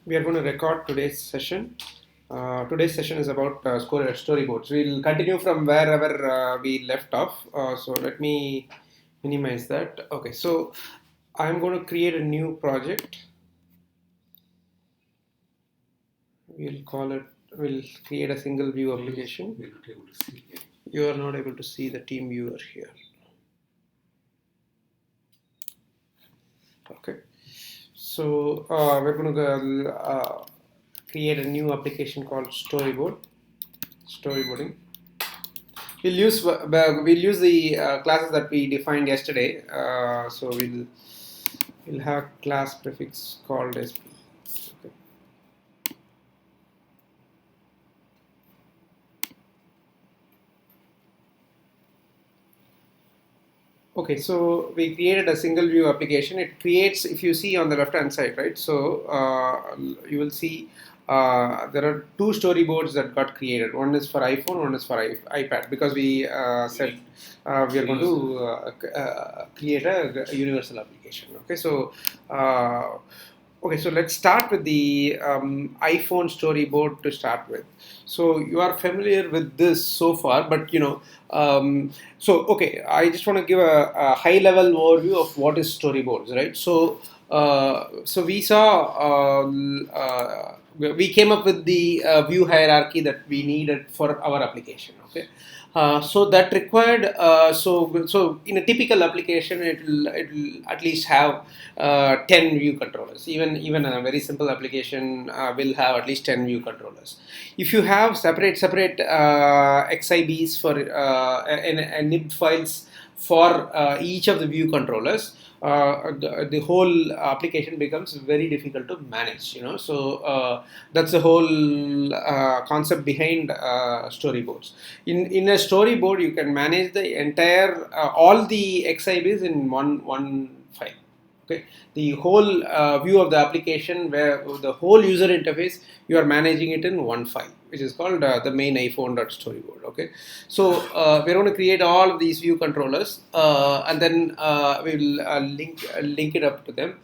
We are going to record today's session. Today's session is about storyboards. We'll continue from wherever we left off. So let me minimize that. Okay, so I'm going to create a new project. We'll create a single view application. We're not able to see it. You are not able to see the team viewer here. Okay, so we're going to create a new application called storyboarding. We'll use the classes that we defined yesterday. So we'll have class prefix called SP. Okay. Okay, so we created a single view application. It creates, if you see on the left hand side, right? So you will see there are two storyboards that got created. One is for iPhone, one is for iPad, because we said we are going to create a universal application. Okay, so let's start with the iPhone storyboard to start with. So you are familiar with this so far, but I just want to give a high level overview of what is storyboards, right? So we saw we came up with the view hierarchy that we needed for our application. Okay, so that required so in a typical application it'll at least have 10 view controllers. Even a very simple application will have at least 10 view controllers. If you have separate XIBs for and nib files for each of the view controllers, the whole application becomes very difficult to manage. That's the whole concept behind storyboards. In a storyboard, you can manage the entire all the XIBs in one file. Okay, the whole view of the application, where the whole user interface, you are managing it in one file, which is called the main iPhone.storyboard. Okay, so we're going to create all of these view controllers, and then we'll link it up to them.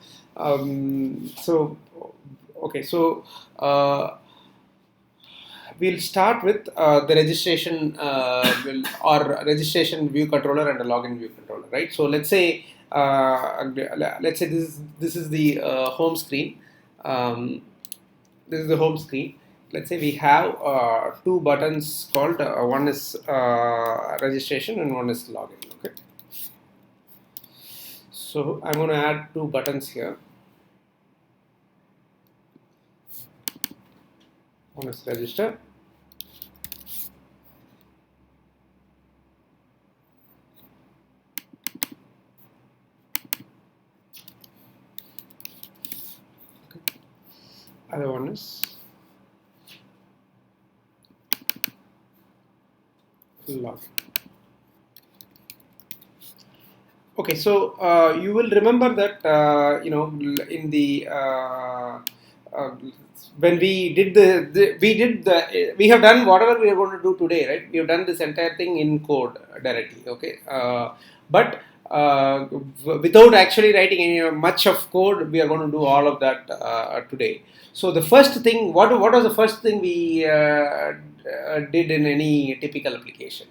We'll start with the registration registration view controller and a login view controller, right? So let's say this is the home screen. This is the home screen. Let's say we have two buttons called one is registration and one is login. Okay. So I'm going to add two buttons here. One is register. Other one is login. Okay, so you will remember that in the when we have done whatever we are going to do today, right? We have done this entire thing in code directly. Okay, but without actually writing any much of code, we are going to do all of that today. So the first thing, what was the first thing we did in any typical application?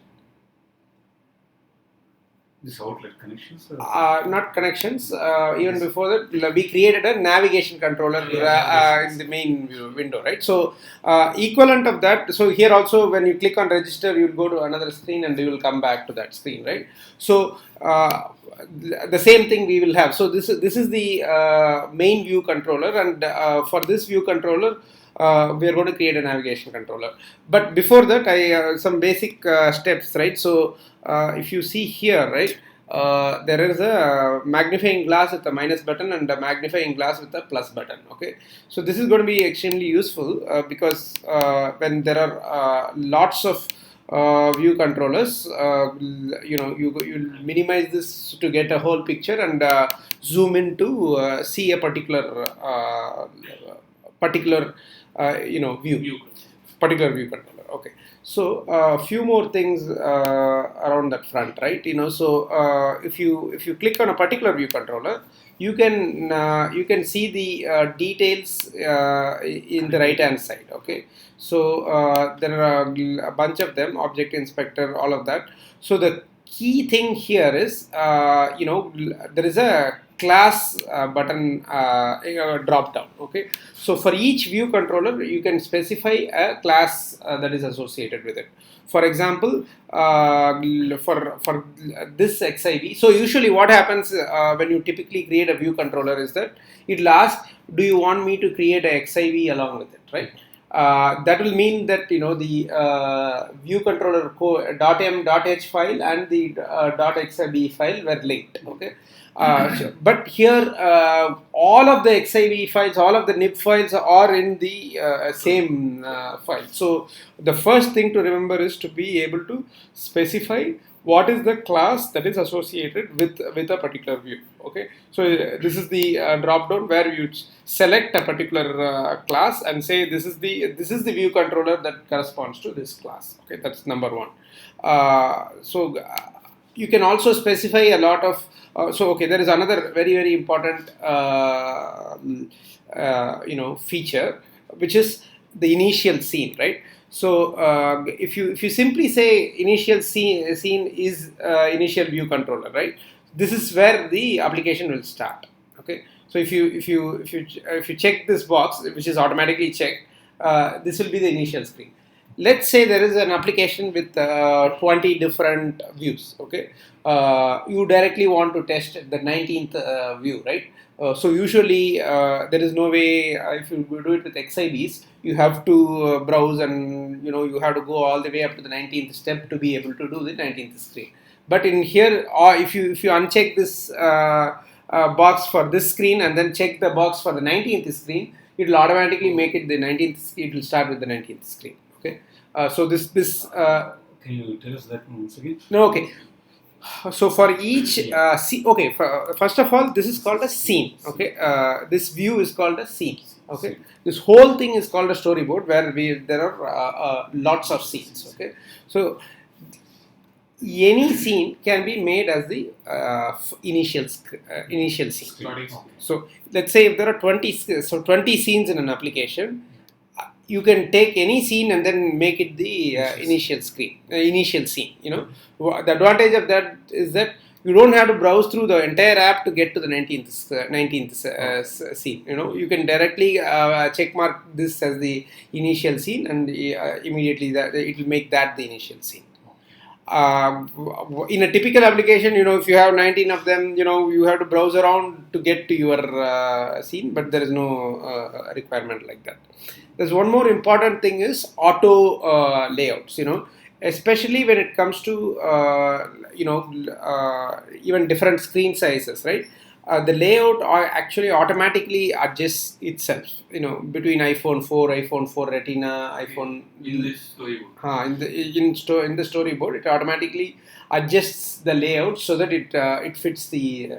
This outlet connections? Not connections. Even before that, we created a navigation controller in the main window, right? So equivalent of that. So here also, when you click on register, you will go to another screen and you will come back to that screen, right? So the same thing we will have. So this is the main view controller, and for this view controller, we are going to create a navigation controller. But before that, some basic steps, right? So if you see here, right, there is a magnifying glass with a minus button and a magnifying glass with a plus button. Okay, so this is going to be extremely useful because when there are lots of view controllers, you minimize this to get a whole picture and zoom in to see a particular view. Particular view controller. Okay. So few more things around that front, right? So if you click on a particular view controller, you can see the details in the right hand side. Okay. So there are a bunch of them: object inspector, all of that. So the key thing here is there is a class button drop down. Okay. So for each view controller, you can specify a class that is associated with it. For example, for this XIV, so usually what happens when you typically create a view controller is that it will ask, do you want me to create a XIV along with it, right? That will mean that the view controller .m.h file and the .xib file were linked. Okay. But here all of the XIV files, all of the nib files are in the same file. So the first thing to remember is to be able to specify what is the class that is associated with a particular view. Okay. So this is the drop down where you select a particular class and say this is the view controller that corresponds to this class. Okay, that's number one. You can also specify a lot of okay, there is another very important feature, which is the initial scene, right? So if you simply say initial scene is initial view controller, right? This is where the application will start. Okay. So if you check this box, which is automatically checked, this will be the initial screen. Let's say there is an application with 20 different views. Okay. You directly want to test the 19th view, right? So usually there is no way if you do it with XIVs, you have to browse and you have to go all the way up to the 19th step to be able to do the 19th screen. But in here, or if you uncheck this box for this screen and then check the box for the 19th screen, it will automatically make it the 19th. It will start with the 19th screen. Okay. So this. Can you tell us that once again? No. Okay. So for each scene, okay. First of all, this is called a scene. Okay. This view is called a scene. Okay. This whole thing is called a storyboard, where there are lots of scenes. Okay. So any scene can be made as the initial scene. So let's say if there are 20 scenes in an application, you can take any scene and then make it the initial scene. The advantage of that is that you don't have to browse through the entire app to get to the 19th scene. You can directly check mark this as the initial scene, and immediately it will make that the initial scene. In a typical application, if you have 19 of them, you have to browse around to get to your scene, but there is no requirement like that. There's one more important thing is auto layouts, especially when it comes to, even different screen sizes, right? The layout actually automatically adjusts itself, between iPhone 4, iPhone 4 Retina, iPhone. In this storyboard. In the storyboard, it automatically adjusts the layout so that it fits the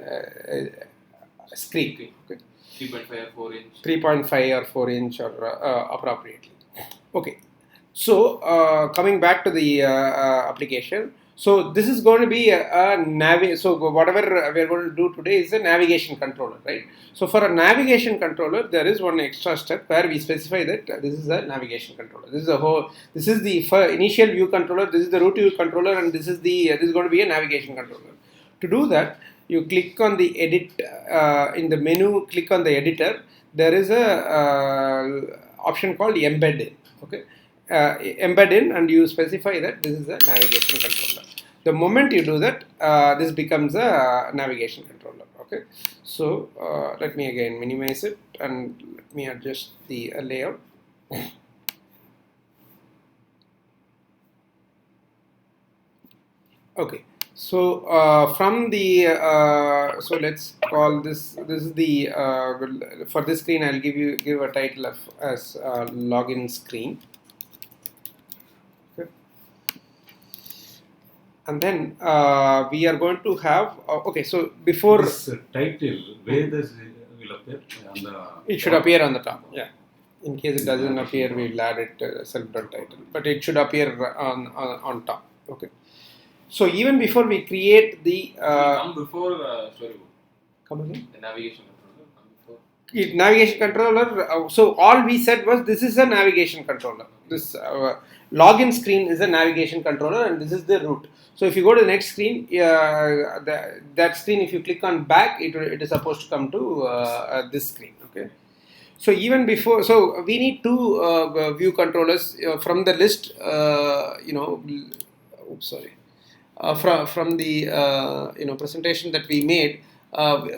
screen. Okay. 3.5 or 4 inch. 3.5 or 4 inch or appropriately. Okay. So coming back to the application. So this is going to be so whatever we are going to do today is a navigation controller, right? So for a navigation controller, there is one extra step where we specify that this is a navigation controller. This is the initial view controller. This is the root view controller, and this is going to be a navigation controller. To do that, you click on the edit in the menu. Click on the editor. There is a option called embed in. Okay. Embed in, and you specify that this is a navigation controller. The moment you do that, this becomes a navigation controller. Okay. So let me again minimize it and let me adjust the layout. Okay. So from the so let's call this is the for this screen I'll give a title as login screen. And then we are going to have okay. So before this title, where does it will appear on the? It should appear on the top. Yeah. In case it doesn't appear, we will add it self-done title, but it should appear on top. Okay. So even before we create the come before storyboard. Come again? The navigation controller come before. Navigation controller. So all we said was this is a navigation controller. This login screen is a navigation controller, and this is the root. So if you go to the next screen, that screen, if you click on back, it is supposed to come to this screen. Okay. So even before, so we need two view controllers from the list. Oops, sorry. From the presentation that we made,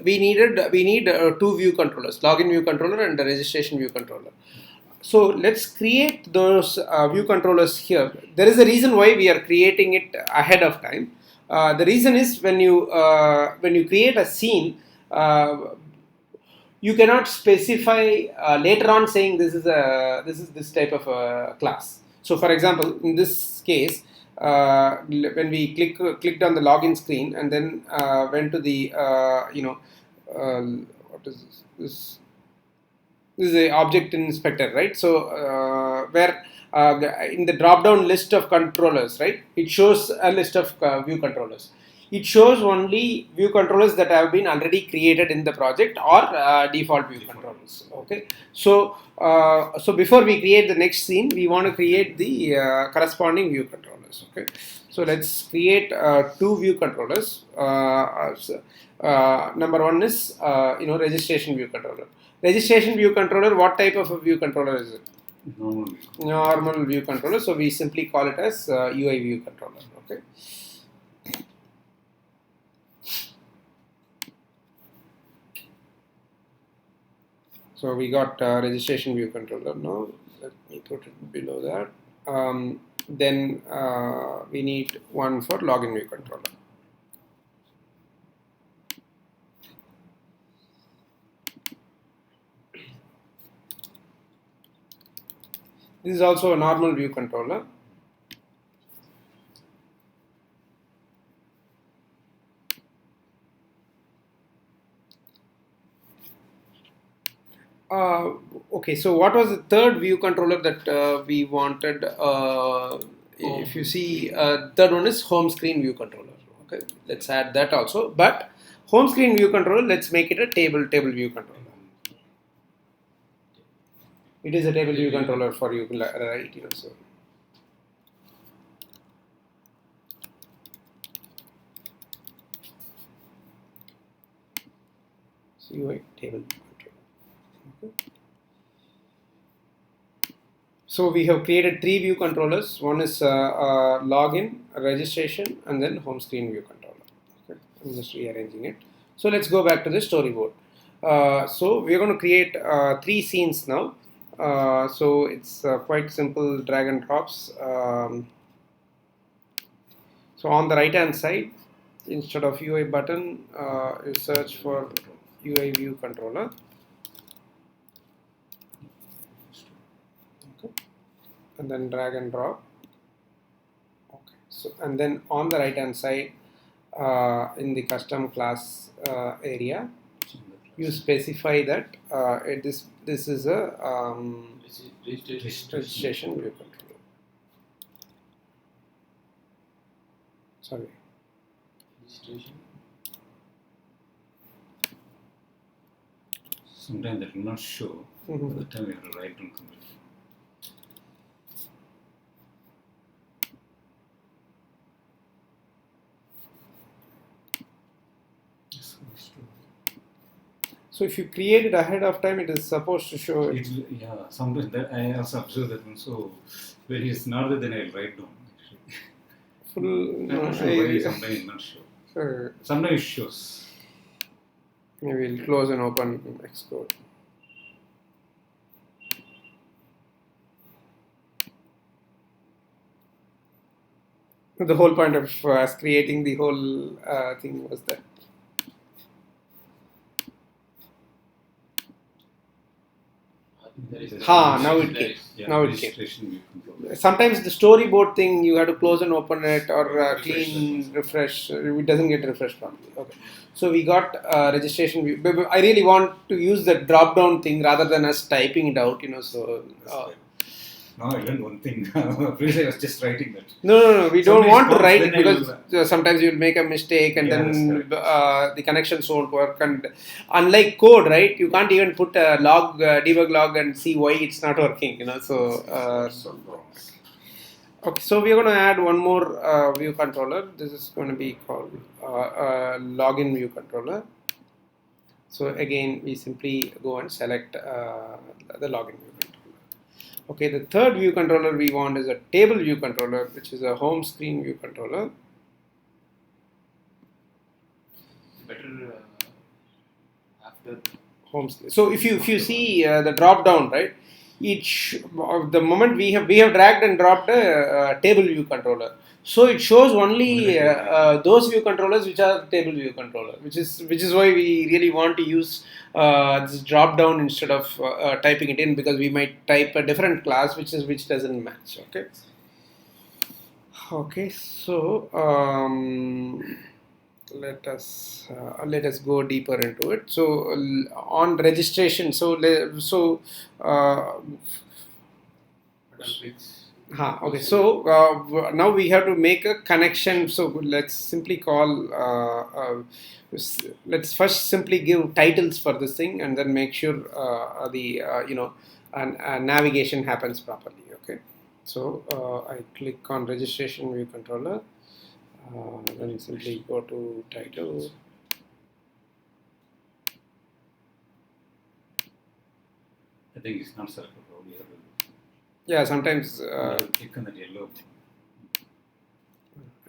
we need two view controllers: login view controller and the registration view controller. So let's create those view controllers here. There is a reason why we are creating it ahead of time. The reason is when you create a scene, you cannot specify later on saying this is this type of a class. So for example, in this case, when we clicked on the login screen and then went to the what is this? This is the object inspector, right? So where in the drop down list of controllers, right, it shows a list of view controllers. It shows only view controllers that have been already created in the project or default view controllers. Okay, so before we create the next scene, we want to create the corresponding view controllers. Okay, so let's create two view controllers. Number one is registration view controller. Registration view controller, what type of a view controller is it? Normal view controller. So we simply call it as UI view controller. Okay. So we got registration view controller. Now let me put it below that. Then we need one for login view controller. This is also a normal view controller. Okay, so what was the third view controller that we wanted? If you see, third one is home screen view controller. Okay, let's add that also. But home screen view controller, let's make it a table view controller. It is a table view controller for you, right? So. UI table controller. Okay. So we have created three view controllers. One is login, registration, and then home screen view controller. Okay. I'm just rearranging it. So let's go back to the storyboard. So we're going to create three scenes now. So it's quite simple drag and drops. So on the right hand side, instead of UI button, you search for UI view controller. Okay. And then drag and drop. Okay. So and then on the right hand side, in the custom class area, you specify that this is a registration view controller. Sorry. Registration. Sometimes that will not show. By the time we have to write down completely. So if you create it ahead of time, it is supposed to show it. Yeah, sometimes that I also observe that one. So when it's not there, then I'll write down. I'm not sure why sometimes it not show. Sometimes it shows. Maybe we'll close and open Xcode. The whole point of us creating the whole thing was that. Now it came. Yeah, now it came. Sometimes the storyboard thing, you have to close and open it or clean, refresh. It doesn't get refreshed properly. Okay. So we got registration view. But I really want to use the drop down thing rather than us typing it out, so. No, I learned one thing. Previously, I was just writing that. No. We don't want to write it because sometimes you'll make a mistake and then the connections won't work. And unlike code, right, you can't even put a log, debug log and see why it's not working, So, okay, so we're going to add one more view controller. This is going to be called login view controller. So again, we simply go and select the login view controller. Okay, the third view controller we want is a table view controller, which is a home screen view controller. Better after home screen. So if you see the drop down, right? The moment we have dragged and dropped a table view controller. So it shows only those view controllers which are table view controller, which is why we really want to use this drop down instead of typing it in, because we might type a different class which doesn't match. Okay, so let us go deeper into it. So on registration, okay, so now we have to make a connection. So let's simply call let's first simply give titles for this thing and then make sure navigation happens properly. Okay, so I click on registration view controller, then simply go to title. I think it's not selected. Yeah, sometimes click on that yellow.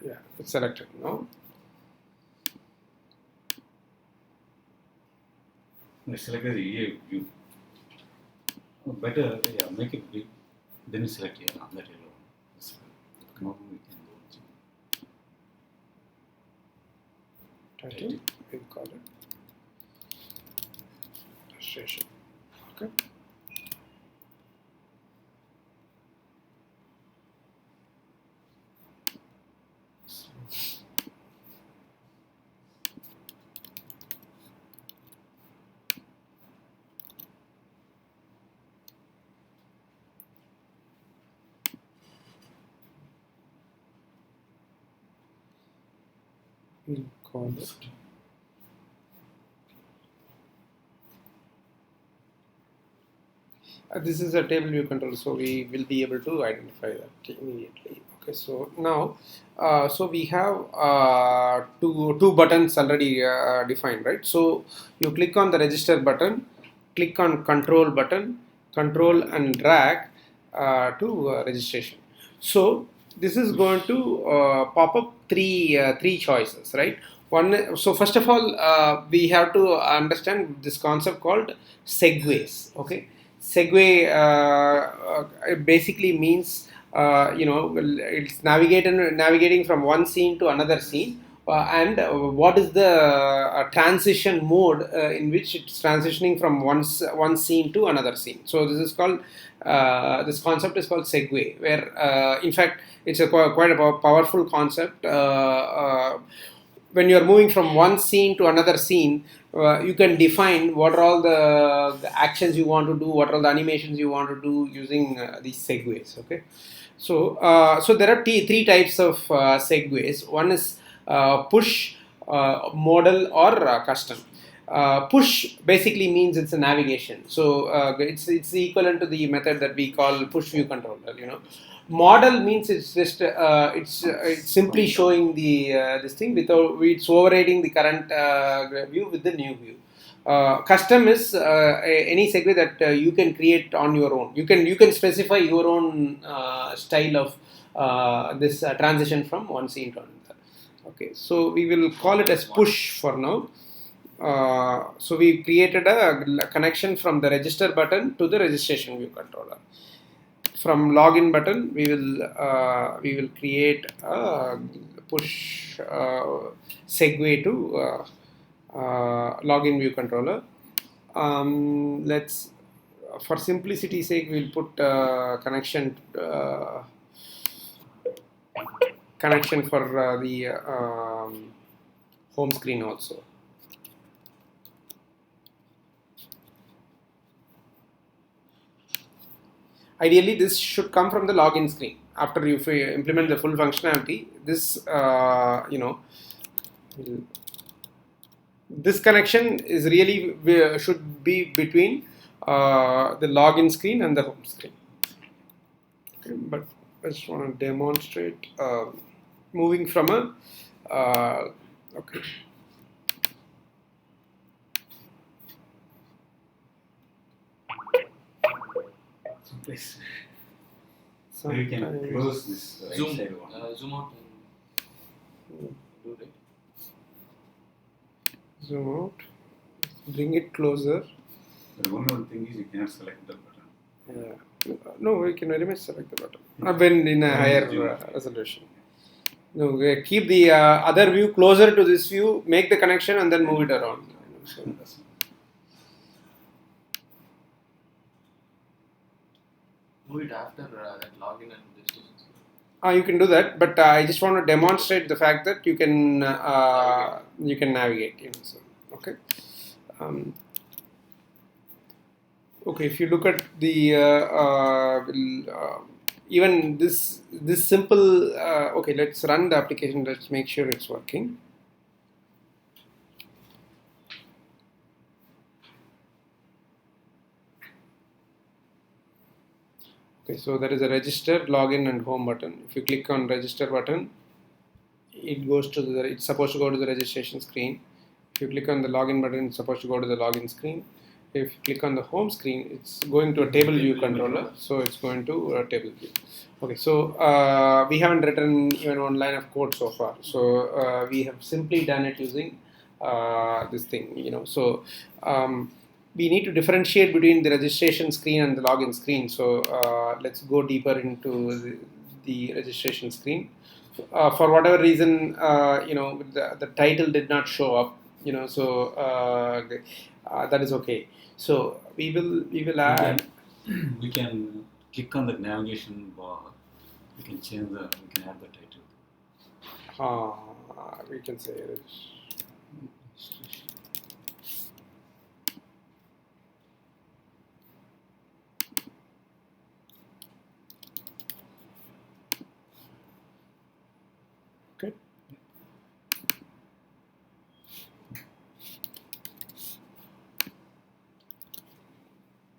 Yeah, it's selected. No. I selected the EA view. Better, make it big. Then you select on that yellow. Now we can go. Title. We'll call it registration. Okay. We'll call it this is a table view control, so we will be able to identify that immediately. Okay, so now so we have two buttons already defined, right? So you click on the register button, click on control button, control and drag to registration. So this is going to pop up three choices, right? So first of all, we have to understand this concept called segues. Okay, segue basically means it's navigating from one scene to another scene, and what is the transition mode in which it's transitioning from one scene to another scene. So this is called this concept is called segue, where in fact it's quite a powerful concept. When you are moving from one scene to another scene, you can define what are all the actions you want to do, what are all the animations you want to do using these segues. Okay, so so there are three types of segues. One is push, modal, or custom. Push basically means it's a navigation. So it's equivalent to the method that we call push view controller. Model means it's just it's simply showing the this thing without it's overriding the current view with the new view. Custom is any segue that you can create on your own. You can specify your own style of this transition from one scene to another. Okay, so we will call it as push for now. So we created a connection from the register button to the registration view controller. From login button, we will create a push segue to login view controller. Let's, for simplicity's sake, we'll put connection for the home screen also. Ideally, this should come from the login screen. After you implement the full functionality, this this connection is really should be between the login screen and the home screen. Okay, but I just want to demonstrate moving from a okay. Please. So you can close this zoom, side one. Zoom out and do it. Zoom out. Bring it closer. The one thing is you cannot select the button. Yeah. No, we can very much select the button. When in a higher resolution. No, we keep the other view closer to this view, make the connection, and then move it around. So, move it after that login and registration. you can do that, but I just want to demonstrate the fact that you can navigate. So, okay. Okay, if you look at the even this simple. Okay, let's run the application. Let's make sure it's working. Okay, so there is a register, login, and home button. If you click on register button, it goes to the. It's supposed to go to the registration screen. If you click on the login button, it's supposed to go to the login screen. If you click on the home screen, it's going to a table view controller, so it's going to a table view. Okay, so we haven't written even one line of code so far. So we have simply done it using this thing. So. We need to differentiate between the registration screen and the login screen. So let's go deeper into the registration screen. For whatever reason, the title did not show up. So that is okay. So we will add. We can click on the navigation bar. We can add the title. We can say it.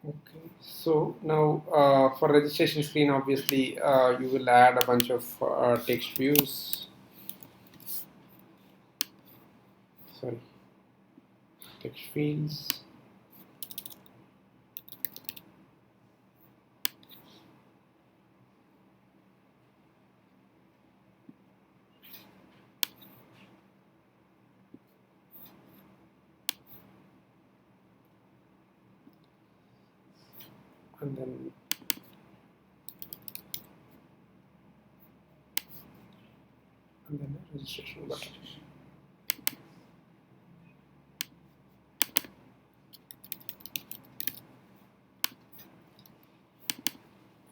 Okay, so now for registration screen, obviously you will add a bunch of text views. Sorry, text fields. And then a registration button.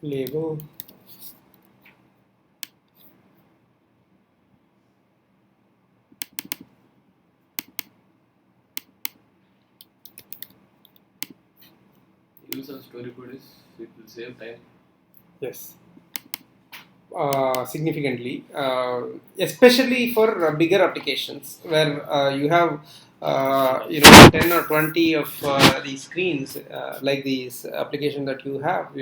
Label. Use of storyboard is it will save time. Yes. Significantly, especially for bigger applications where you have 10 or 20 of these screens like these application that you have.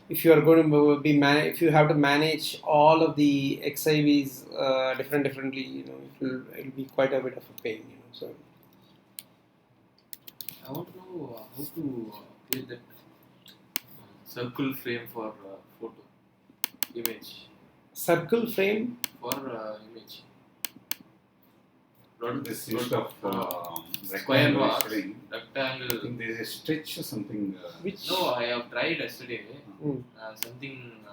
If you are going to be if you have to manage all of the XIVs differently, it will be quite a bit of a pain. So I want to know how to create that circle frame for photo image. Circle frame for image. This use of Square box, rectangle. rectangle. I think there is a stretch or something. which No, I have tried yesterday. Mm. Something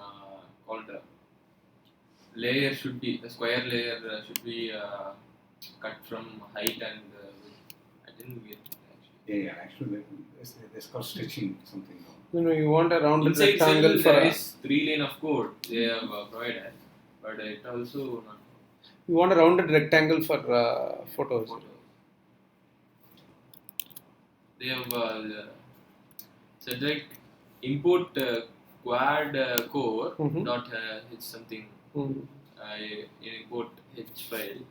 called layer should be the square layer should be cut from height and width. I didn't get it actually. Yeah, actually, there's called stretching something. you want a rounded Inside rectangle cell, for there is 3 lane of code they have provided, but it also not. You want a rounded rectangle for photos. They have said like import quad core dot h something. I import h file,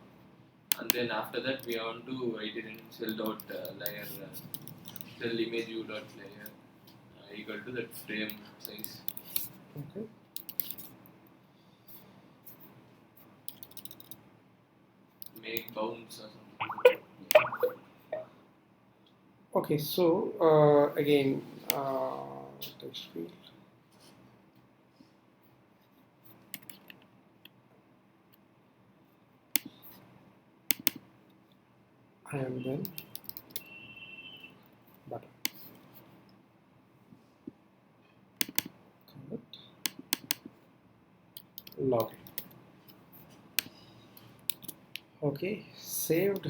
and then after that we want to write it in cell dot layer cell image u dot layer equal to that frame size. Okay. Make bounds or something. Okay, so again, text field. And then button. Login. Okay, saved,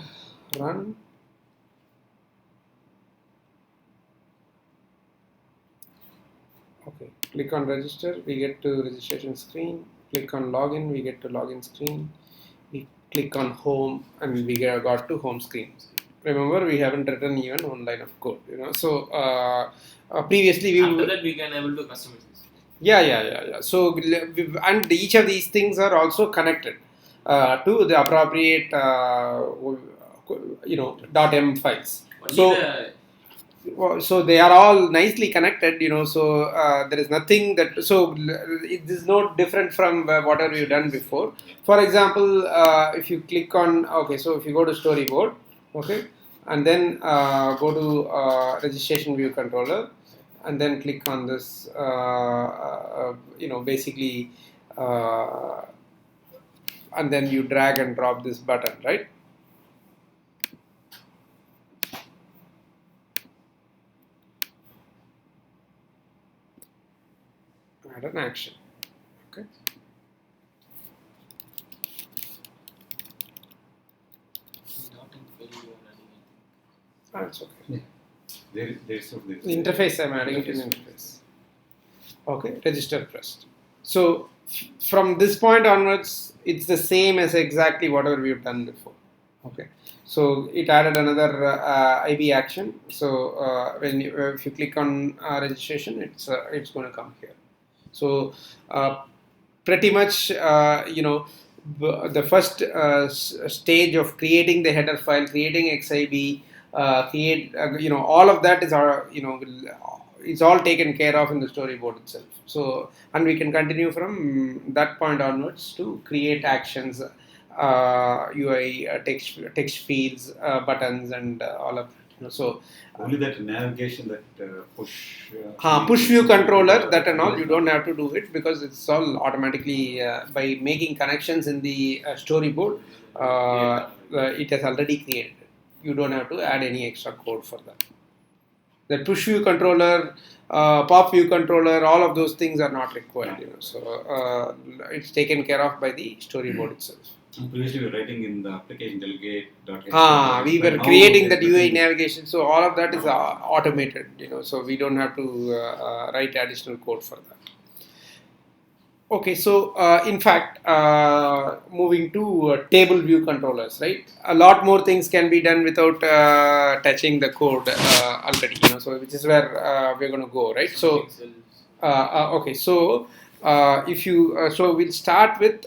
run. Okay, click on register, we get to registration screen. Click on login, we get to login screen. We click on home and we got to home screen. Remember, we haven't written even one line of code, So previously after that we can able to customize this. Yeah. So and each of these things are also connected to the appropriate .m files. So they are all nicely connected, So there is nothing that it is no different from whatever we've done before. For example, if you click on so if you go to Storyboard, and then go to registration view controller, and then click on this, basically, and then you drag and drop this button, right? Add an action. Okay. That's okay. Yeah. There's the interface I'm adding it in interface. Okay, register pressed. So from this point onwards, it's the same as exactly whatever we've done before. Okay. So it added another IB action. So if you click on registration, it's going to come here. So pretty much, the first stage of creating the header file, creating XIB, all of that is it's all taken care of in the storyboard itself. So, and we can continue from that point onwards to create actions, UI, text fields, buttons, and all of it. So only that navigation, that push view controller, that and all, you don't have to do it because it's all automatically by making connections in the storyboard. It has already created. You don't have to add any extra code for that. The push view controller, pop view controller, all of those things are not required. So it's taken care of by the storyboard itself. Previously, we were writing in the application delegate. We were creating that UI navigation, so all of that is automated. So we don't have to write additional code for that. Okay, so in fact, moving to table view controllers, right? A lot more things can be done without touching the code already, So which is where we're going to go, right? So okay, so if you so we'll start with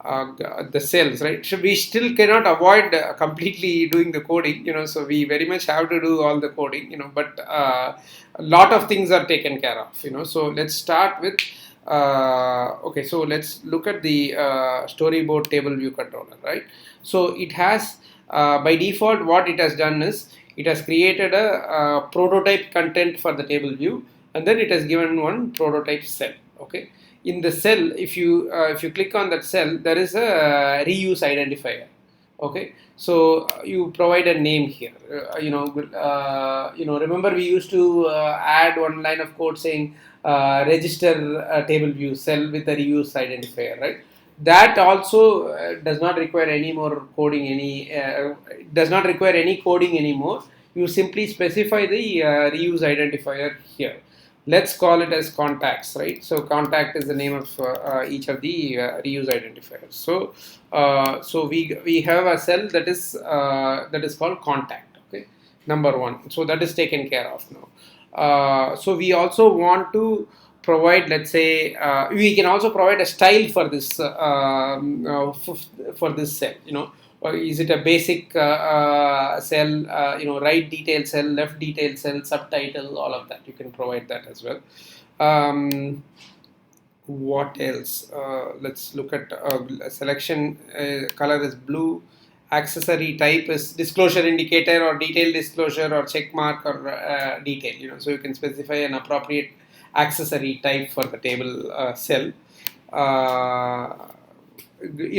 the cells, right? So we still cannot avoid completely doing the coding, So we very much have to do all the coding, But a lot of things are taken care of, So let's start with. Okay, so let's look at the storyboard table view controller, right? So it has by default what it has done is it has created a prototype content for the table view, and then it has given one prototype cell. Okay, in the cell, if you click on that cell, there is a reuse identifier. Okay, so you provide a name here. Remember we used to add one line of code saying register table view cell with the reuse identifier, right? That also does not require any more coding. Does not require any coding anymore. You simply specify the reuse identifier here. let's call it as contacts, right? So contact is the name of each of the reuse identifiers. So we have a cell that is called contact. Okay, number one. So that is taken care of now. So we also want to provide, let's say, we can also provide a style for this for this cell. Or is it a basic cell, right detail cell, left detail cell, subtitle, all of that. You can provide that as well. What else? Let's look at selection. Color is blue. Accessory type is disclosure indicator or detail disclosure or check mark or detail. So you can specify an appropriate accessory type for the table cell.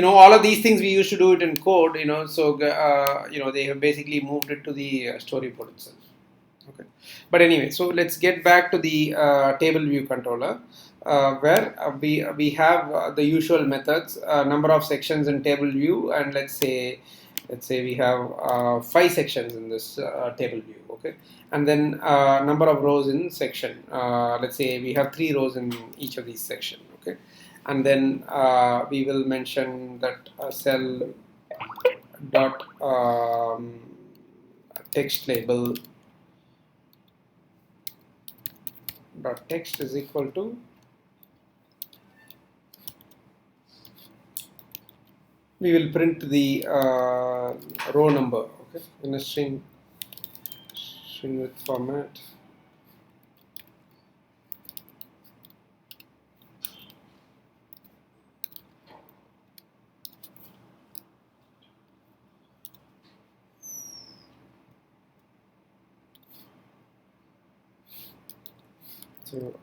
All of these things we used to do it in code. So they have basically moved it to the storyboard itself. Okay, but anyway, so let's get back to the table view controller, where we have the usual methods, number of sections in table view, and let's say we have 5 sections in this table view. Okay, and then number of rows in section. Let's say we have 3 rows in each of these sections. Okay, and then we will mention that cell dot text label dot text is equal to we will print the row number, okay, in a string with format. So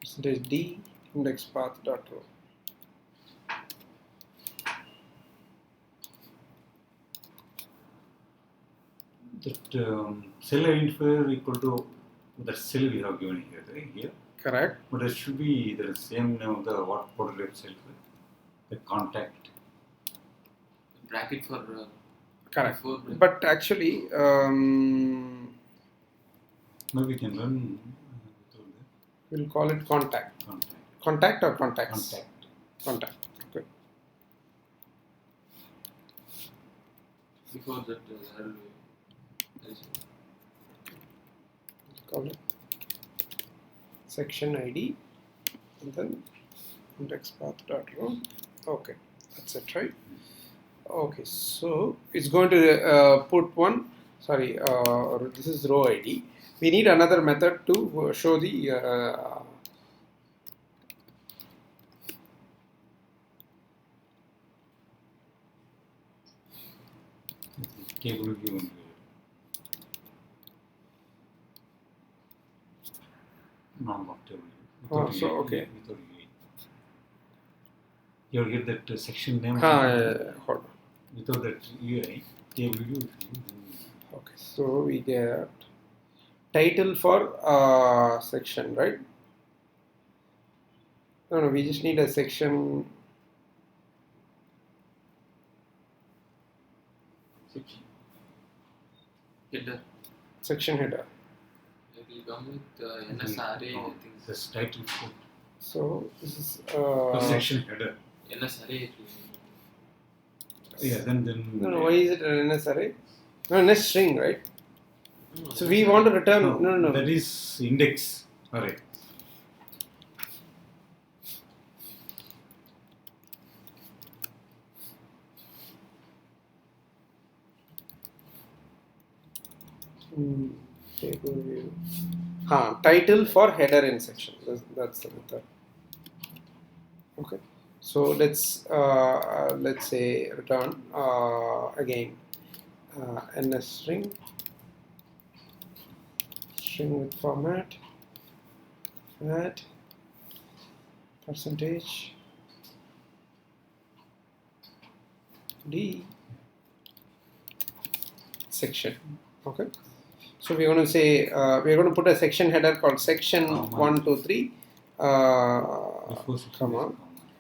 %d index path dot row. That cell identifier equal to the cell we have given here, right? Here. Correct. But it should be the same name of the what type cell, the contact. Bracket for correct. But actually, maybe we can run. We'll call it contact. Contact or contacts? Contact. Okay. Before that, call it section ID and then index path dot row. Okay, that's it, right? Okay, so it's going to put one. Sorry, this is row ID. We need another method to show the table view. Not table. So okay. You get that section name. Hold on. Without that UI, table view. Okay, so we get title for section, right? No, we just need a section. Header. Section header. It will come with NSRA things. This title. So this is section header. NSRA. Yeah, then. No, why is it an NS array? No, NS string, right? No, so we want to return. No. That is index array. Table view. Title for header in section. That's the method. Okay. So let's say return again NS string with format at percentage d section. Okay. So we're going to say we're going to put a section header called section 1, 2, 3.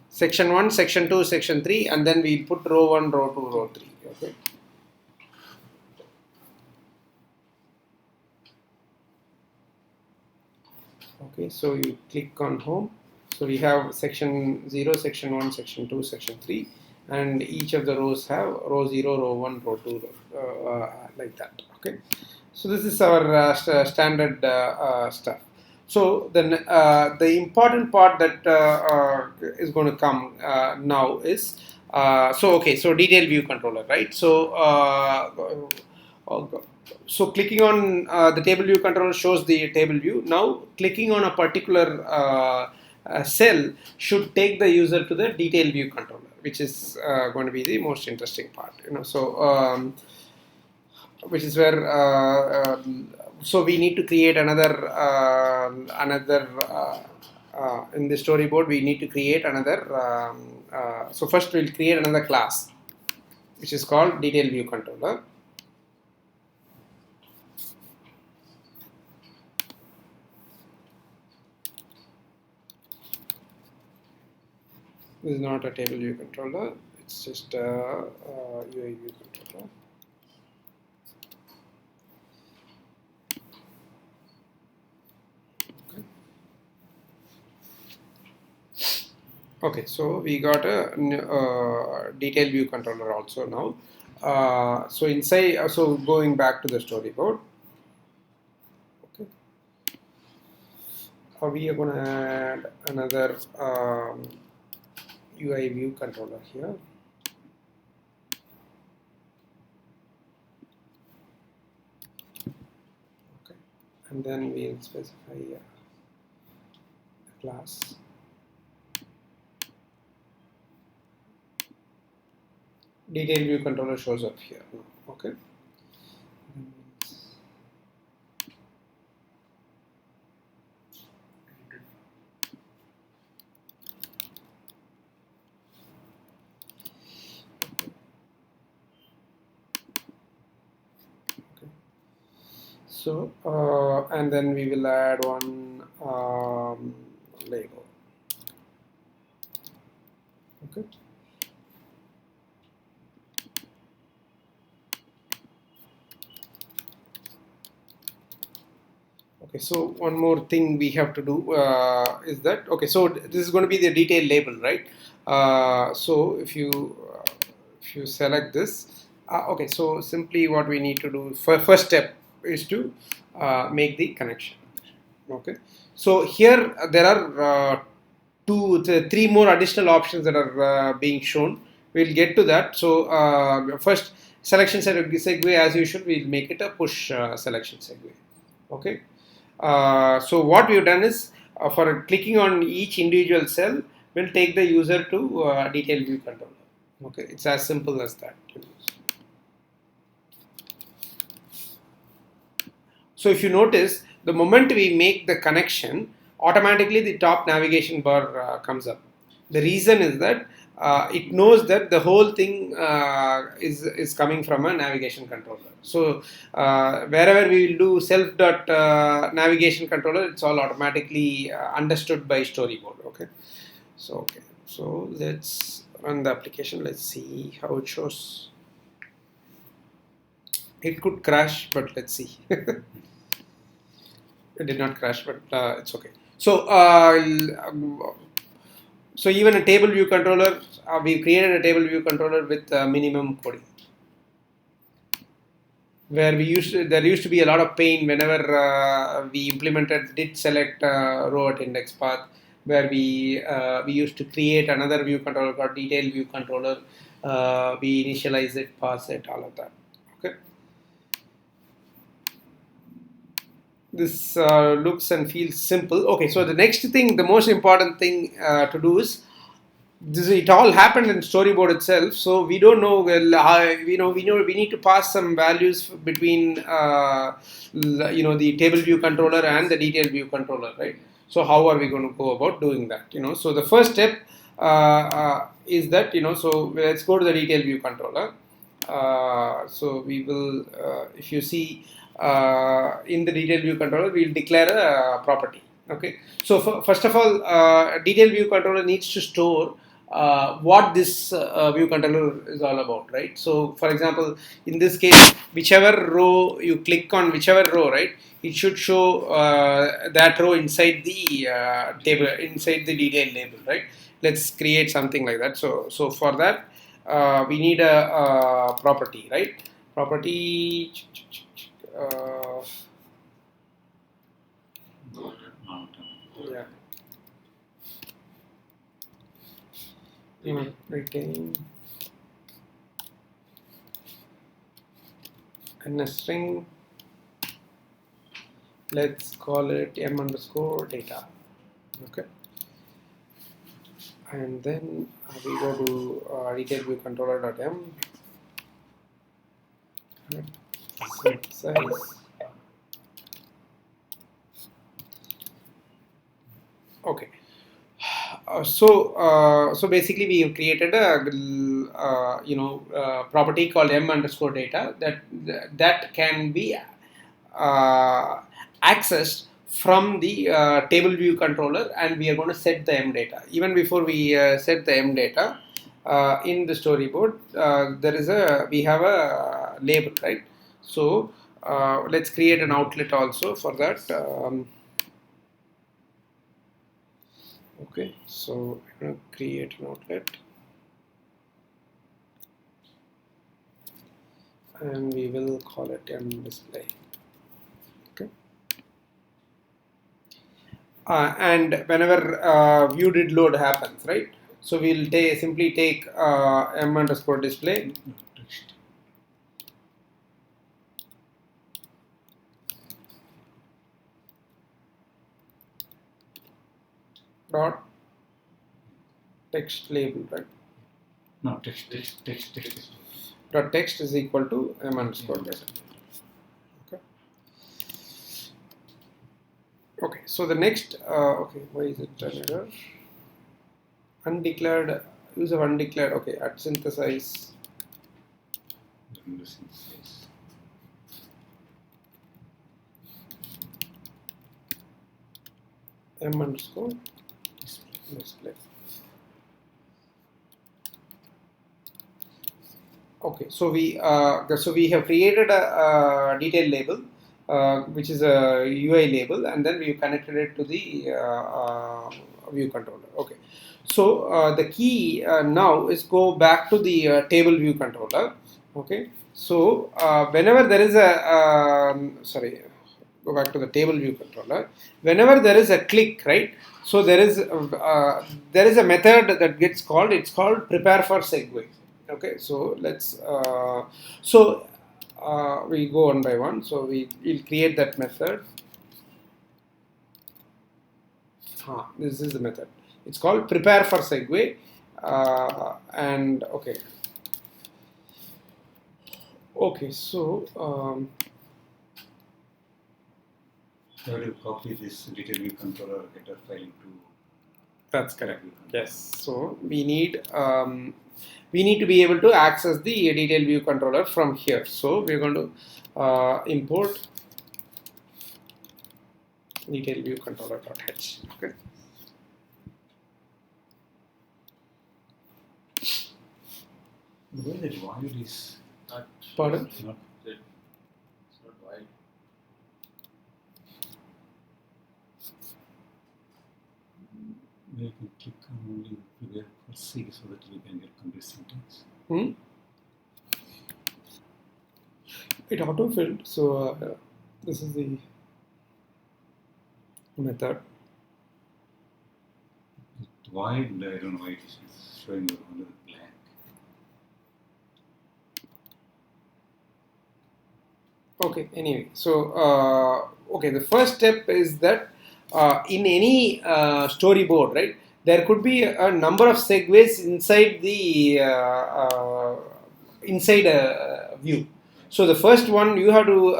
Section 1, section 2, section 3, and then we put row 1, row 2, row 3. Okay. Okay, so you click on home. So we have section 0, section 1, section 2, section 3, and each of the rows have row 0, row 1, row 2, like that. Okay, so this is our standard stuff. So then the important part that is going to come now is so detail view controller, right? So clicking on the table view controller shows the table view. Now clicking on a particular cell should take the user to the detail view controller, which is going to be the most interesting part. Which is where so we need to create another in the storyboard. We need to create another. So first we'll create another class, which is called detail view controller. This is not a table view controller. It's just a UI view controller. Okay, so we got a detail view controller also now. So inside, so going back to the storyboard. Okay, we are going to add another UI view controller here. Okay, and then we'll specify a class. Detail view controller shows up here. Okay. So and then we will add one label. Okay. Okay, so one more thing we have to do is that, okay, so this is going to be the detail label, right? So if you select this, okay, so simply what we need to do first step is to make the connection. Okay, so here there are three more additional options that are being shown. We'll get to that. So first, selection segue, as usual, we'll make it a push selection segue. Okay. So what we've done is for clicking on each individual cell, we'll take the user to detail view controller. Okay, it's as simple as that. So if you notice, the moment we make the connection, automatically the top navigation bar comes up. The reason is that it knows that the whole thing is coming from a navigation controller. So wherever we will do self navigation controller, it's all automatically understood by storyboard. Okay, so let's run the application. Let's see how it shows. It could crash, but let's see. It did not crash, but it's okay. So so even a table view controller, we created a table view controller with minimum coding, where there used to be a lot of pain whenever we implemented did select row at index path, where we used to create another view controller called detail view controller. We initialize it, pass it, all of that. Okay. This looks and feels simple. Okay, so the next thing, the most important thing to do is it all happened in storyboard itself. So we don't know. Well, we need to pass some values between the table view controller and the detail view controller, right? So how are we going to go about doing that? So the first step is that So let's go to the detail view controller. So we will, if you see. In the detail view controller, we will declare a property. Okay, so first of all, detail view controller needs to store what this view controller is all about, right? So, for example, in this case, whichever row you click on, whichever row, right, it should show that row inside the table, inside the detail label, right? Let's create something like that. So for that, we need a property, right? Property. Yeah. Retain and a string. Let's call it m underscore data. Okay. And then we go to detail view controller.m. Size. Okay. So basically we have created a property called m underscore data that can be accessed from the table view controller, and we are going to set the m data. Even before we set the m data in the storyboard, we have a label, right? So let's create an outlet also for that. Okay, so we're going to create an outlet, and we will call it m display. Okay, and whenever view did load happens, right? So we'll simply take m underscore display dot text label, right? No, text. Dot text is equal to m underscore data. Okay. Okay. So the next, okay, why is it an error? Undeclared, use of undeclared. Okay, at synthesize. M underscore display. Okay, so we have created a detail label, which is a UI label, and then we connected it to the view controller. Okay, so the key now is go back to the table view controller. Okay, so whenever there is go back to the table view controller. Whenever there is a click, right? So there is a method that gets called. It's called prepare for segue. Okay, so let's we go one by one. So we'll create that method. This is the method. It's called prepare for segue, and okay. Okay, so how do you copy this detail view controller header file into? That's correct. Yes. So we need to be able to access the detail view controller from here. So we're going to import detail view controller.h. Okay. Where the void is Not. Pardon? not It's not wide. where you can click on only prepare for C so that you can get complete syntax. It auto-filled. So this is the method. Void, I don't know why it is showing under the blank. Okay, anyway, so okay, the first step is that in any storyboard, right, there could be a number of segues inside the inside a view. So the first one you have to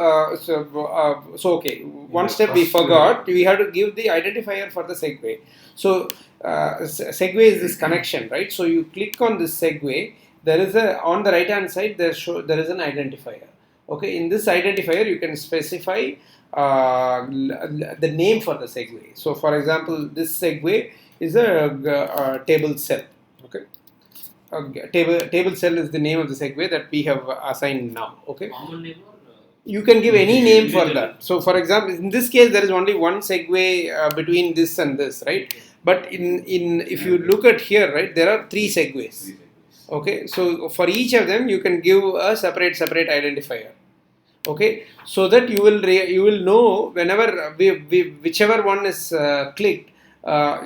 okay, one step we forgot. We have to give the identifier for the segue. So segue is this connection, right? So you click on this segue. There is on the right hand side there is an identifier. Okay, in this identifier you can specify the name for the segue. So for example, this segue is a table cell. Okay. Table cell is the name of the segue that we have assigned now. Okay. Common name or You can give any name for that. So, for example, in this case, there is only one segue between this and this, right? But if you look at here, right, there are three segues. Okay. So for each of them, you can give a separate identifier. Okay. So that you will know whenever whichever one is clicked,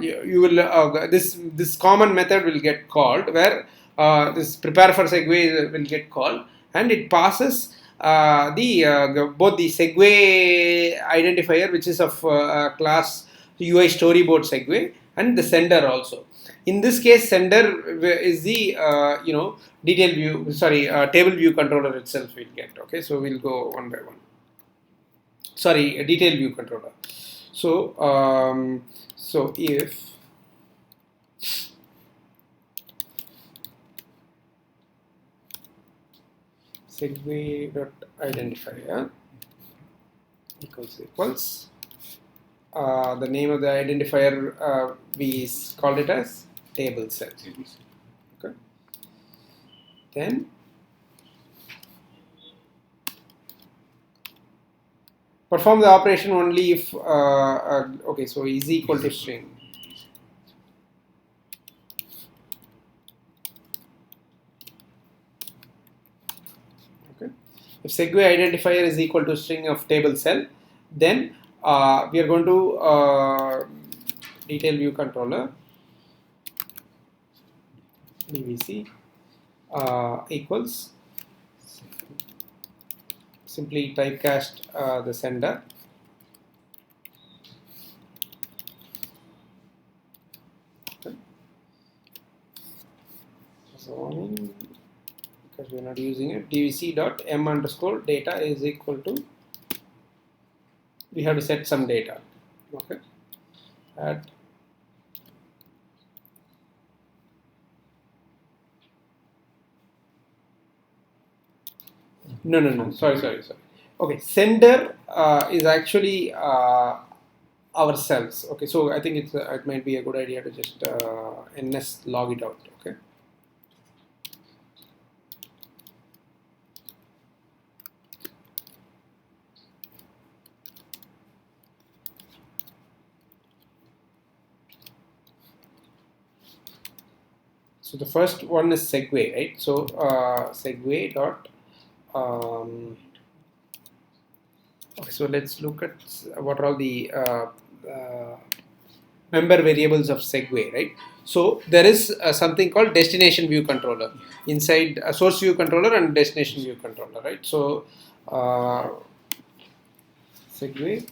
you will this common method will get called where this prepare for segue will get called, and it passes both the segue identifier, which is of class UI storyboard segue, and the sender also. In this case, sender is the detail view, table view controller itself will get. Okay, so we'll go one by one. Sorry, a detail view controller. So so if segue.identifier equals the name of the identifier, we called it as table cell. Okay. Then perform the operation only if okay, so is equal to string. Okay. If segue identifier is equal to string of table cell, then we are going to detail view controller DVC equals, simply typecast the sender. Okay. So because we are not using it, dvc dot m underscore data is equal to, we have to set some data. Okay. Add no, sorry. Okay, sender is actually ourselves. Okay, so I think it might be a good idea to just ns log it out. Okay. So the first one is segue, right? So segue dot okay, so let's look at what are all the member variables of segue, right? So there is something called destination view controller inside a source view controller and destination view controller, right? So segue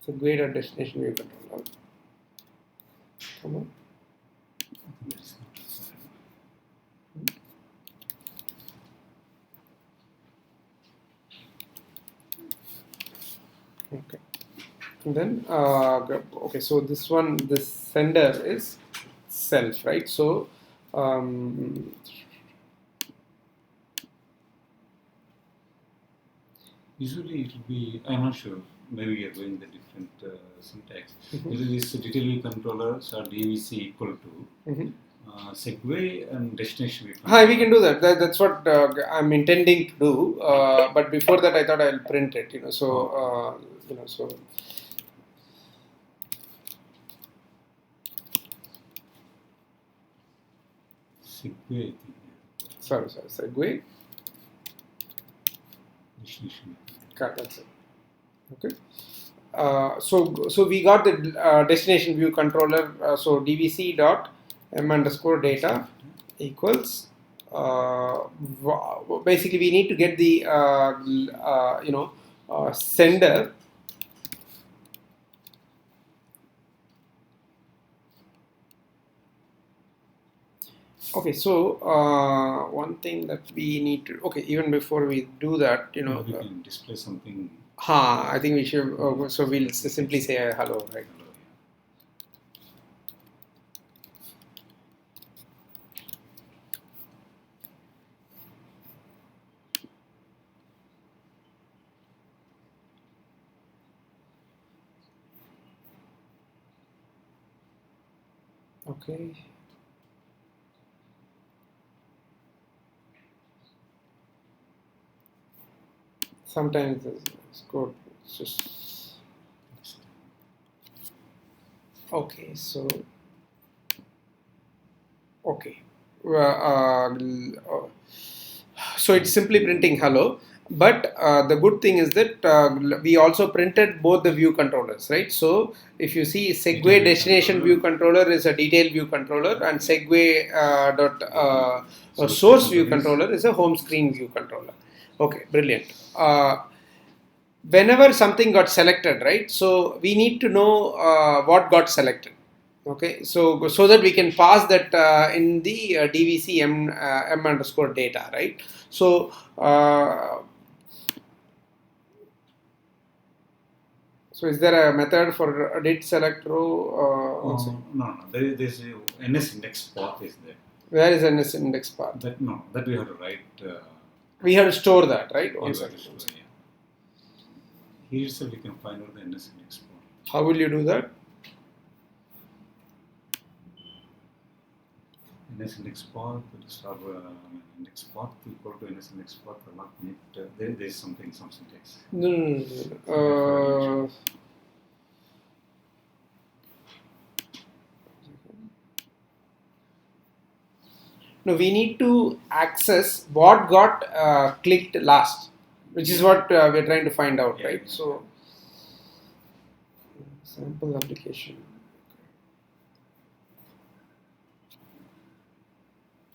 segue dot destination view controller. Come on. Okay. And then okay, so this sender is self, right? So usually it will be, I'm not sure, maybe we are going the different syntax. Usually this detail view controllers are DVC equal to segue and destination view controller. Hi, we can do that. That's what I'm intending to do. But before that, I thought I'll print it. So so. Segue. Sorry, segue. Destination. That's it. Okay. So we got the destination view controller. So dvc dot m underscore data equals. Basically, we need to get the sender. Okay, so one thing that we need to, okay, even before we do that, we can display something. I think we should. So we'll simply say hello, right? Okay. Sometimes it's good. It's just okay. So okay. So it's simply printing hello. But the good thing is that we also printed both the view controllers, right? So if you see Segway destination view controller is a detailed view controller, and Segway or source view controller is a home screen view controller. Okay, brilliant. Whenever something got selected, right? So we need to know what got selected. Okay, so that we can pass that in the DVC m underscore data, right? So so is there a method for did select row? No. There is a NS index path is there. Where is NS index path? That we have to write. We have to store that, right? One second. Yeah. Here itself we can find out the NS index path. How will you do that? NS index path, index path equal to NS index path not need, there is some syntax. No. No, we need to access what got clicked last, which is what we're trying to find out, right? So, sample application.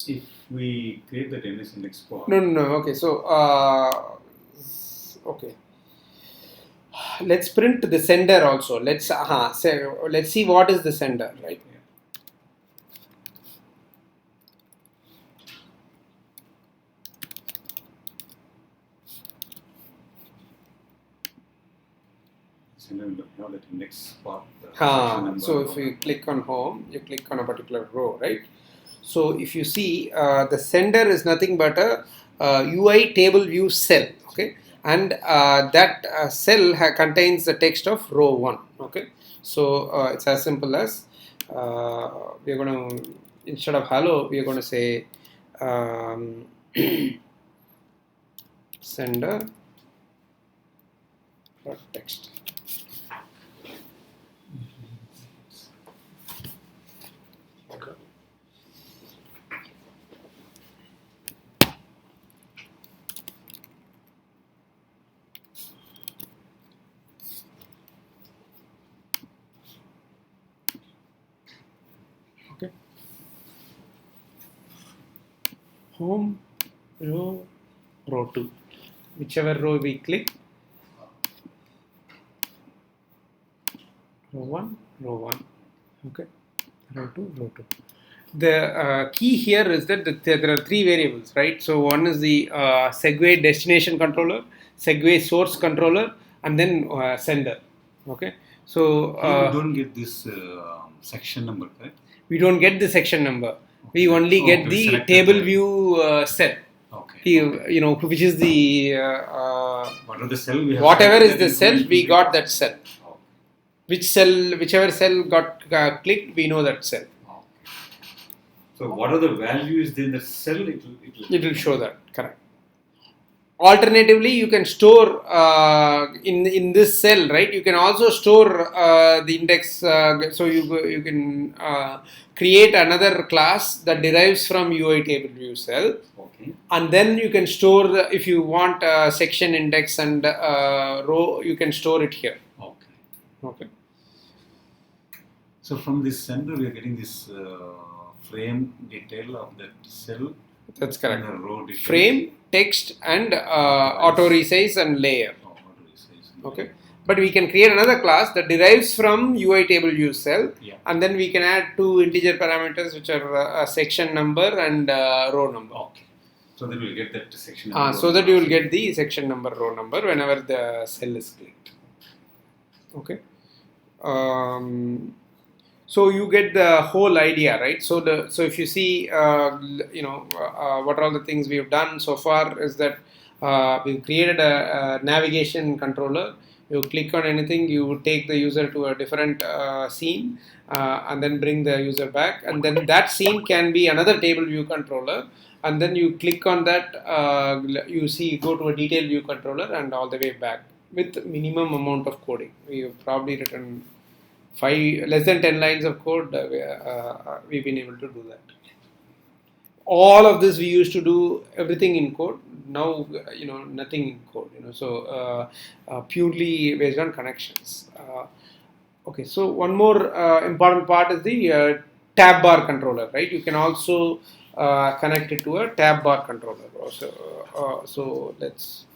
If we create the NS index path. No. Okay, so okay. Let's print the sender also. Let's see what is the sender, right? That index path. So if you click on home, you click on a particular row, right? So if you see, the sender is nothing but a UI table view cell, okay, and that cell contains the text of row 1, okay. So it's as simple as we're going to, instead of hello, we're going to say sender text. Home row 2, whichever row we click, row 1, okay, row 2. The key here is that there are 3 variables, right? So one is the Segway destination controller, Segway source controller, and then sender, okay. So we don't get this section number, correct? We don't get the section number. We only get the table view cell. Okay. Which is the whatever cell we have. Whatever is the cell, we got that cell. Okay. Whichever cell got clicked, we know that cell. Okay. So whatever the value is in the cell, it will show that, correct. Alternatively, you can store in this cell, right? You can also store the index. So you can create another class that derives from UI table view cell. Okay. And then you can store if you want section index and row, you can store it here. Okay. So from this sender, we are getting this frame detail of that cell. That's correct. And the row detail. Frame, text, and auto resize and layer. Okay. But we can create another class that derives from UI table view cell, and then we can add 2 integer parameters, which are section number and row number. Okay. So that we'll get that section number. So that you will get the section number, row number whenever the cell is clicked. Okay. So you get the whole idea, right? So if you see, what are all the things we've done so far is that we've created a navigation controller. You click on anything, you take the user to a different scene and then bring the user back. And then that scene can be another table view controller. And then you click on that, you see, go to a detailed view controller and all the way back with minimum amount of coding. We've probably written less than 10 lines of code. We've been able to do that. All of this we used to do everything in code. Now nothing in code. So purely based on connections. Okay, so one more important part is the tab bar controller, right? You can also connect it to a tab bar controller. So let's.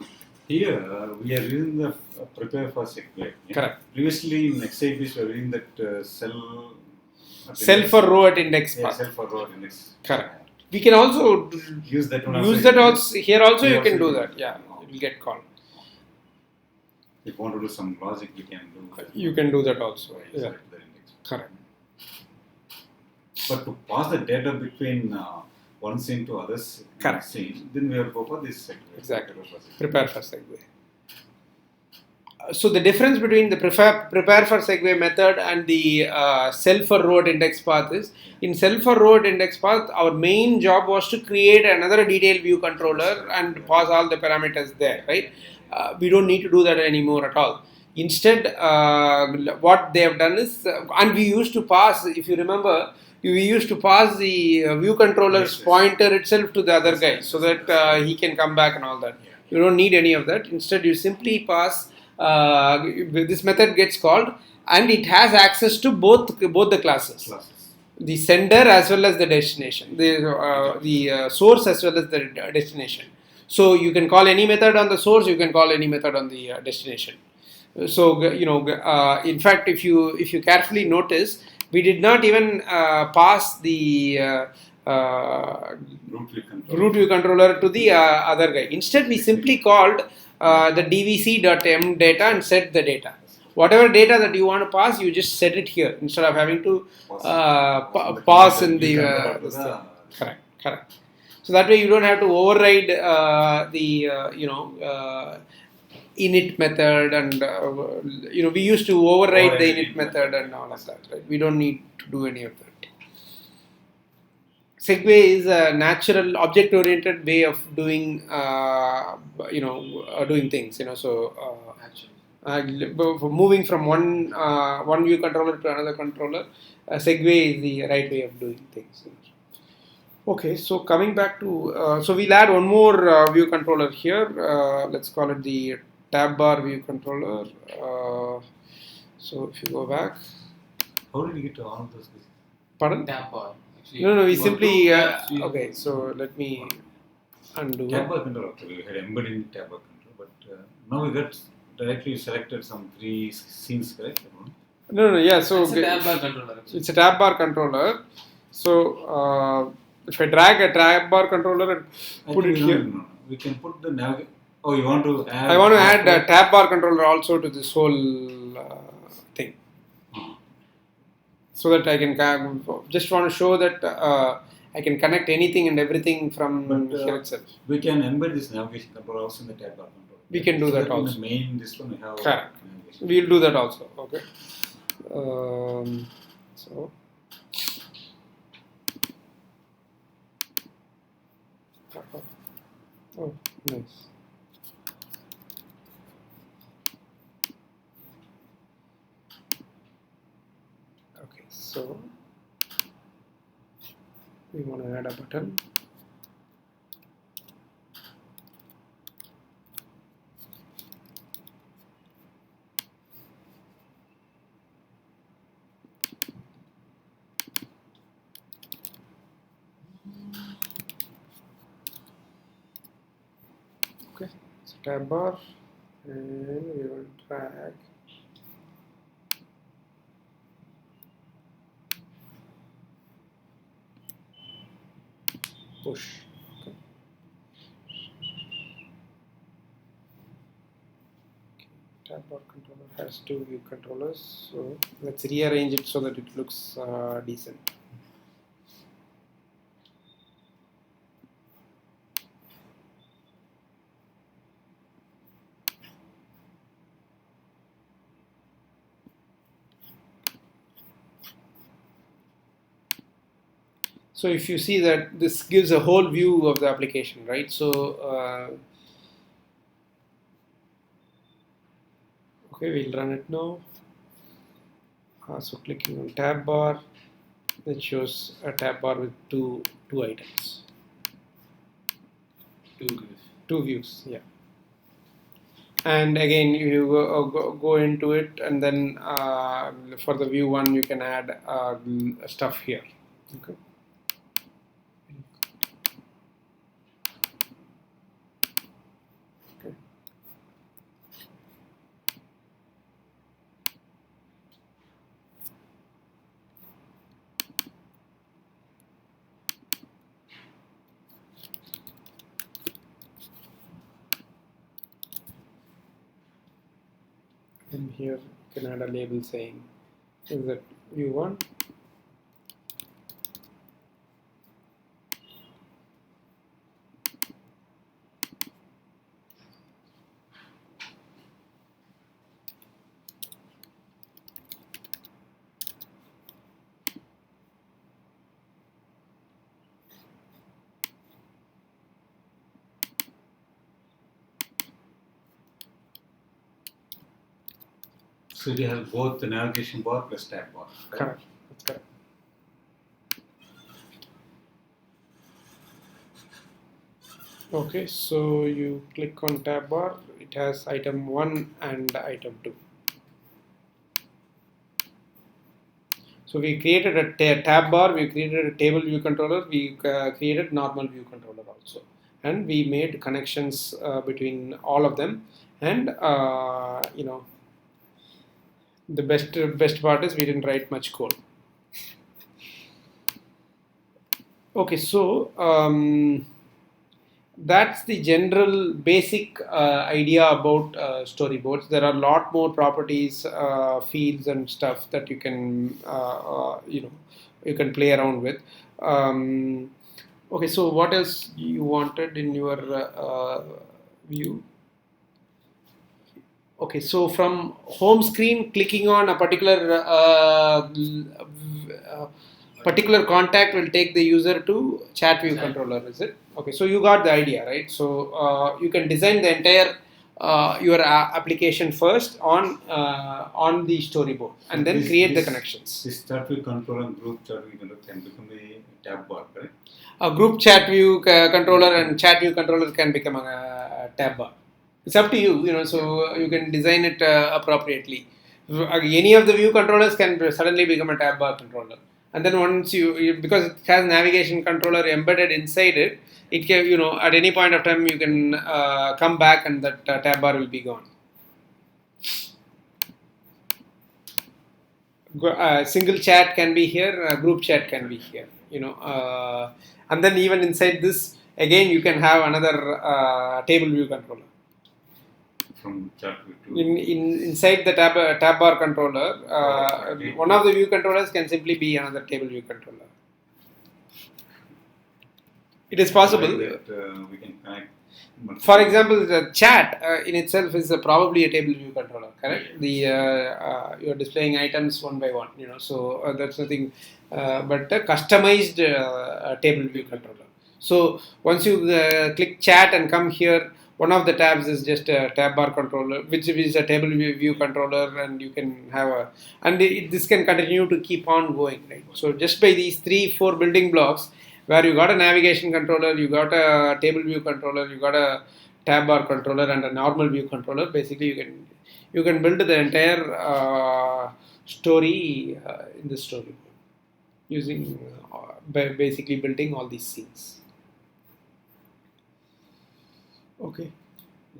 Here we are using the prepare for segue. Correct. Previously in XAPs we are using that cell for row at index path. Cell for row at index. Correct. We can also use that one. Here also you can do that. Yeah, it will get called. If you want to do some logic, we can do that. You can do that also. Yeah. Correct. But to pass the data between one scene to other scene, then we have to go for this segue. Exactly. Prepare for segue. So the difference between the prepare for segue method and the cell for row at index path is, in cell for row at index path, our main job was to create another detailed view controller and pass all the parameters there, right? We don't need to do that anymore at all. Instead, what they have done is, and we used to pass, if you remember, we used to pass the view controller's pointer itself to the other guy so that he can come back and all that. You don't need any of that. Instead, you simply pass. This method gets called, and it has access to both the classes, the sender as well as the destination, the source as well as the destination. So you can call any method on the source, you can call any method on the destination. So in fact, if you carefully notice, we did not even pass the root view controller to the other guy. Instead, we simply called the dvc.m data and set the data. Whatever data that you want to pass, you just set it here instead of having to pass in the correct. So that way you don't have to override the init method, and we used to override the init method and all of that. Right? We don't need to do any of that. Segue is a natural object-oriented way of doing doing things. So moving from one view controller to another controller, segue is the right way of doing things. Okay, so coming back to so we'll add one more view controller here. Let's call it the tab bar view controller. So if you go back, how did we get to all of those? Pardon? Tab bar. No, we simply okay. So let me undo. Tab bar controller. We had embedded in tab bar controller, but now we got directly selected some 3 scenes, correct? No, yeah. So it's a tab bar controller. It's a tab bar controller. So if I drag a tab bar controller and put it here, we can put the navigation. Oh, you want to add? I want to add a tab bar controller also to this whole thing, so that I can just want to show that I can connect anything and everything from here itself. We can embed this navigation controller also in the tab bar controller. We can do that also. In the main, this one we have. Correct. We'll do that also. Okay. So. Oh, nice. Okay, so we want to add a button. Okay, so tab bar, and we will drag. Push. Okay. Tab bar controller has 2 view controllers, so let's rearrange it so that it looks decent. So if you see that this gives a whole view of the application, right? So okay, we'll run it now. So clicking on tab bar, it shows a tab bar with two items. Two views, yeah. And again, you go into it, and then for the view one, you can add stuff here. Okay. Okay. And here you can add a label saying, is that view one? So you have both the navigation bar plus tab bar. Right? Correct. That's correct. Okay, so you click on tab bar. It has item 1 and item 2. So we created a tab bar, we created a table view controller, we created normal view controller also. And we made connections between all of them. And, the best part is we didn't write much code. Okay, so that's the general basic idea about storyboards. There are a lot more properties, fields, and stuff that you can you can play around with. Okay, so what else you wanted in your view? Okay, so from home screen, clicking on a particular contact will take the user to chat view controller, is it? Okay, so you got the idea, right? So you can design the entire your application first on the storyboard, and then create the connections. This chat view controller and group chat view controller can become a tab bar, right? A group chat view controller and chat view controller can become a tab bar. It's up to you, so you can design it appropriately. Any of the view controllers can suddenly become a tab bar controller. And then once because it has navigation controller embedded inside it, it can, at any point of time you can come back and that tab bar will be gone. Single chat can be here, group chat can be here, and then even inside this, again you can have another table view controller. From chat view inside the tab bar controller, one of the view controllers can simply be another table view controller. It is possible. That, we can connect. For example, the chat in itself is probably a table view controller, correct? Yeah. You're displaying items one by one, so that's nothing but a customized table view controller. So once you click chat and come here, one of the tabs is just a tab bar controller, which is a table view controller, and you can have this can continue to keep on going, right? So just by these 3-4 building blocks, where you got a navigation controller, you got a table view controller, you got a tab bar controller, and a normal view controller. Basically, you can build the entire story in the storyboard using basically building all these scenes. Okay.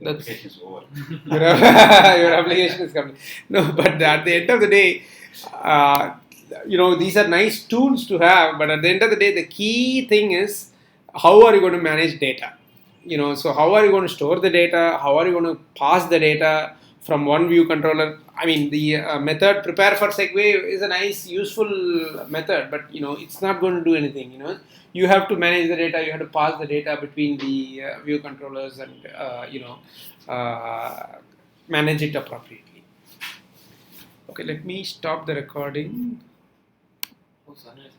Your application is over. Your application is coming. No, but at the end of the day, these are nice tools to have, but at the end of the day, the key thing is how are you going to manage data? So how are you going to store the data? How are you going to pass the data from one view controller? I mean, the method prepare for segue is a nice, useful method, but it's not going to do anything. You have to manage the data. You have to pass the data between the view controllers and manage it appropriately. Okay, let me stop the recording. Oh, sunrise.